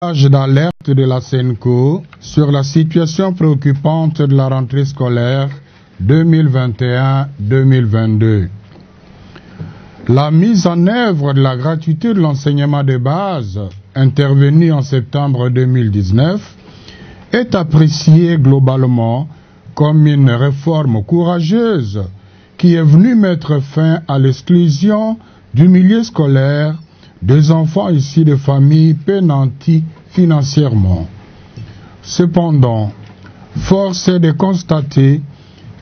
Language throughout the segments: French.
D'alerte de la SENCO sur la situation préoccupante de la rentrée scolaire 2021-2022. La mise en œuvre de la gratuité de l'enseignement de base, intervenue en septembre 2019, est appréciée globalement comme une réforme courageuse qui est venue mettre fin à l'exclusion du milieu scolaire des enfants issus de familles peu nanties financièrement. Cependant, force est de constater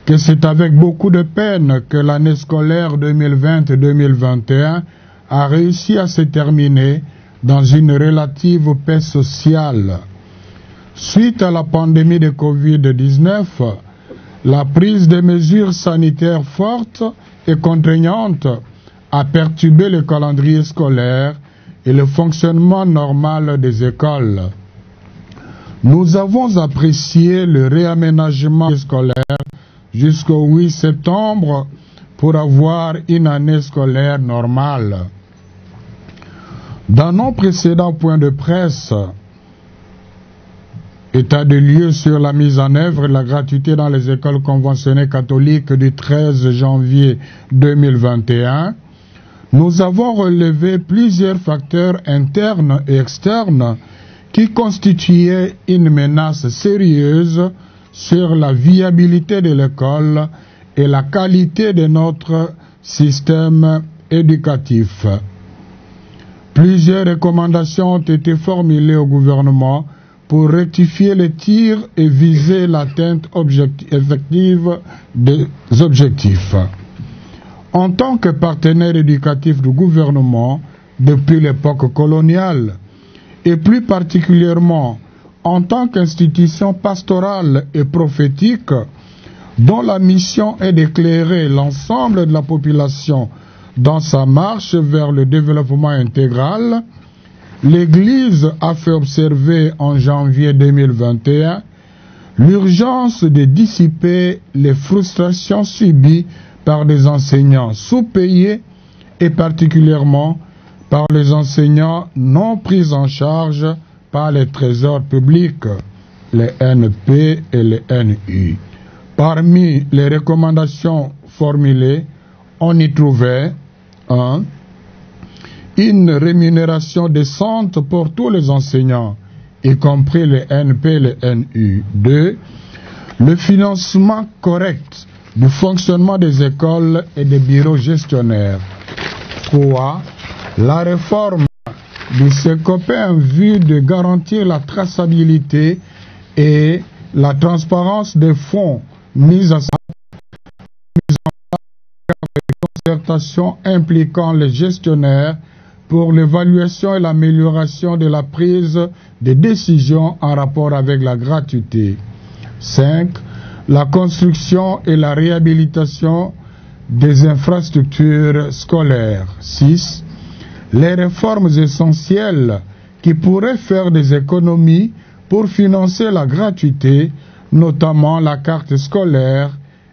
que c'est avec beaucoup de peine que l'année scolaire 2020-2021 a réussi à se terminer dans une relative paix sociale. Suite à la pandémie de Covid-19, la prise de mesures sanitaires fortes et contraignantes a perturbé le calendrier scolaire et le fonctionnement normal des écoles. Nous avons apprécié le réaménagement scolaire jusqu'au 8 septembre pour avoir une année scolaire normale. Dans nos précédents points de presse, état de lieu sur la mise en œuvre de la gratuité dans les écoles conventionnées catholiques du 13 janvier 2021, nous avons relevé plusieurs facteurs internes et externes qui constituaient une menace sérieuse sur la viabilité de l'école et la qualité de notre système éducatif. Plusieurs recommandations ont été formulées au gouvernement pour rectifier les tirs et viser l'atteinte effective des objectifs. En tant que partenaire éducatif du gouvernement depuis l'époque coloniale, et plus particulièrement en tant qu'institution pastorale et prophétique, dont la mission est d'éclairer l'ensemble de la population dans sa marche vers le développement intégral, l'Église a fait observer en janvier 2021 l'urgence de dissiper les frustrations subies par des enseignants sous-payés et particulièrement par les enseignants non pris en charge par les trésors publics, les NP et les NU. Parmi les recommandations formulées, on y trouvait 1. Une rémunération décente pour tous les enseignants, y compris les NP et les NU. 2. Le financement correct du fonctionnement des écoles et des bureaux gestionnaires. 3. La réforme du SECOPE en vue de garantir la traçabilité et la transparence des fonds mis en place des concertations impliquant les gestionnaires pour l'évaluation et l'amélioration de la prise de décisions en rapport avec la gratuité. 5. La construction et la réhabilitation des infrastructures scolaires. 6. Les réformes essentielles qui pourraient faire des économies pour financer la gratuité, notamment la carte scolaire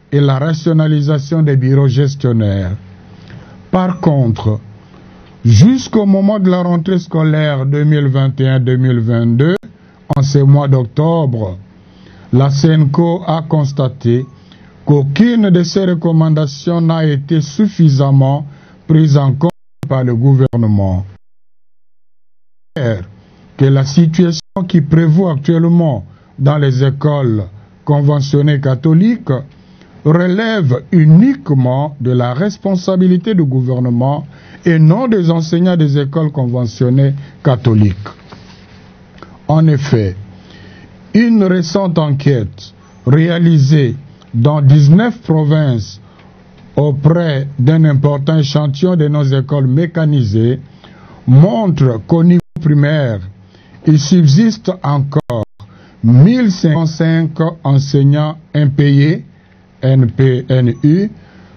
et la rationalisation des bureaux gestionnaires. Par contre, jusqu'au moment de la rentrée scolaire 2021-2022, en ce mois d'octobre, la SENCO a constaté qu'aucune de ces recommandations n'a été suffisamment prise en compte par le gouvernement. Que la situation qui prévaut actuellement dans les écoles conventionnées catholiques relève uniquement de la responsabilité du gouvernement et non des enseignants des écoles conventionnées catholiques. En effet, une récente enquête réalisée dans 19 provinces auprès d'un important échantillon de nos écoles mécanisées montre qu'au niveau primaire, il subsiste encore 1505 enseignants impayés, NPNU,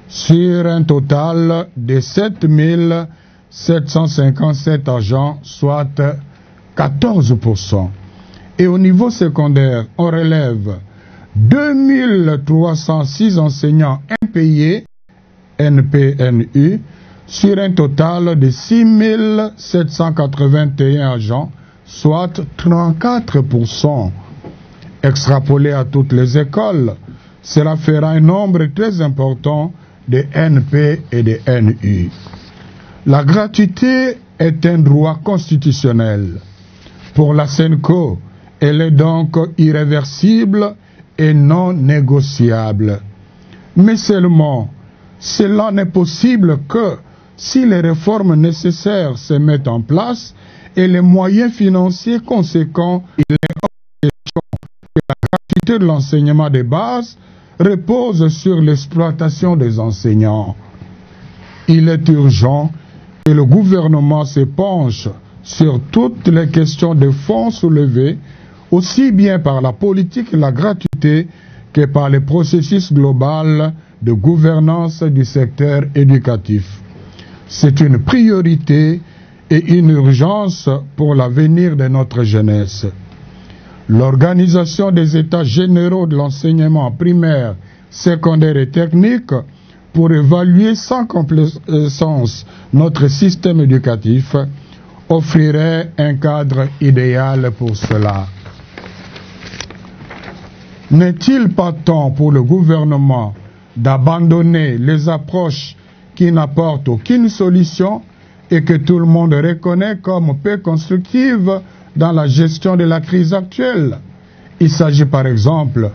sur un total de 7757 agents, soit 14%. Et au niveau secondaire, on relève 2306 enseignants impayés, NPNU, sur un total de 6781 agents, soit 34%. Extrapolé à toutes les écoles, cela fera un nombre très important de NP et de NU. La gratuité est un droit constitutionnel. Pour la SENCO, elle est donc irréversible et non négociable. Mais seulement, cela n'est possible que si les réformes nécessaires se mettent en place et les moyens financiers conséquents. Il est hors de question que la gratuité de l'enseignement de base repose sur l'exploitation des enseignants. Il est urgent que le gouvernement se penche sur toutes les questions de fond soulevées, aussi bien par la politique et la gratuité que par le processus global de gouvernance du secteur éducatif. C'est une priorité et une urgence pour l'avenir de notre jeunesse. L'organisation des états généraux de l'enseignement primaire, secondaire et technique pour évaluer sans complaisance notre système éducatif offrirait un cadre idéal pour cela. N'est-il pas temps pour le gouvernement d'abandonner les approches qui n'apportent aucune solution et que tout le monde reconnaît comme peu constructives dans la gestion de la crise actuelle? Il s'agit par exemple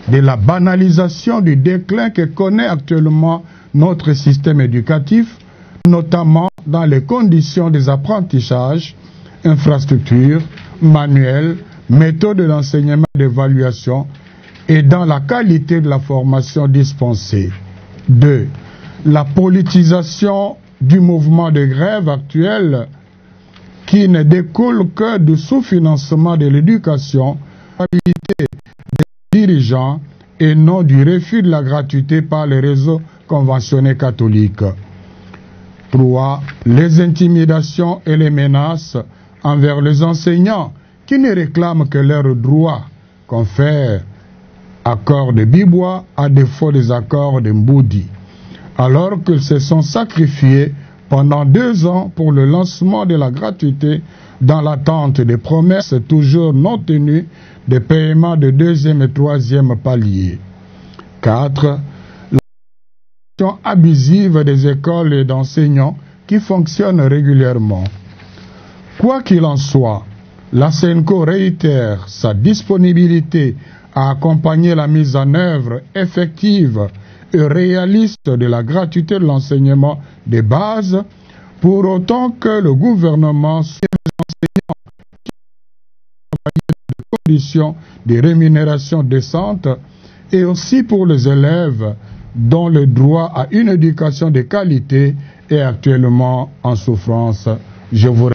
de la banalisation du déclin que connaît actuellement notre système éducatif, notamment dans les conditions des apprentissages, infrastructures, manuels, méthodes d'enseignement et d'évaluation et dans la qualité de la formation dispensée. 2. La politisation du mouvement de grève actuel qui ne découle que du sous-financement de l'éducation, des dirigeants et non du refus de la gratuité par les réseaux conventionnés catholiques. 3. Les intimidations et les menaces envers les enseignants qui ne réclament que leurs droits confèrent accords de Bibois à défaut des accords de Mboudi, alors qu'ils se sont sacrifiés pendant 2 ans pour le lancement de la gratuité dans l'attente des promesses toujours non tenues de paiement de 2e et 3e paliers. 4. La gestion abusive des écoles et d'enseignants qui fonctionnent régulièrement. Quoi qu'il en soit, la SENCO réitère sa disponibilité à accompagner la mise en œuvre effective et réaliste de la gratuité de l'enseignement de base, pour autant que le gouvernement suive les enseignants qui ont des conditions de rémunération décentes et aussi pour les élèves dont le droit à une éducation de qualité est actuellement en souffrance. Je vous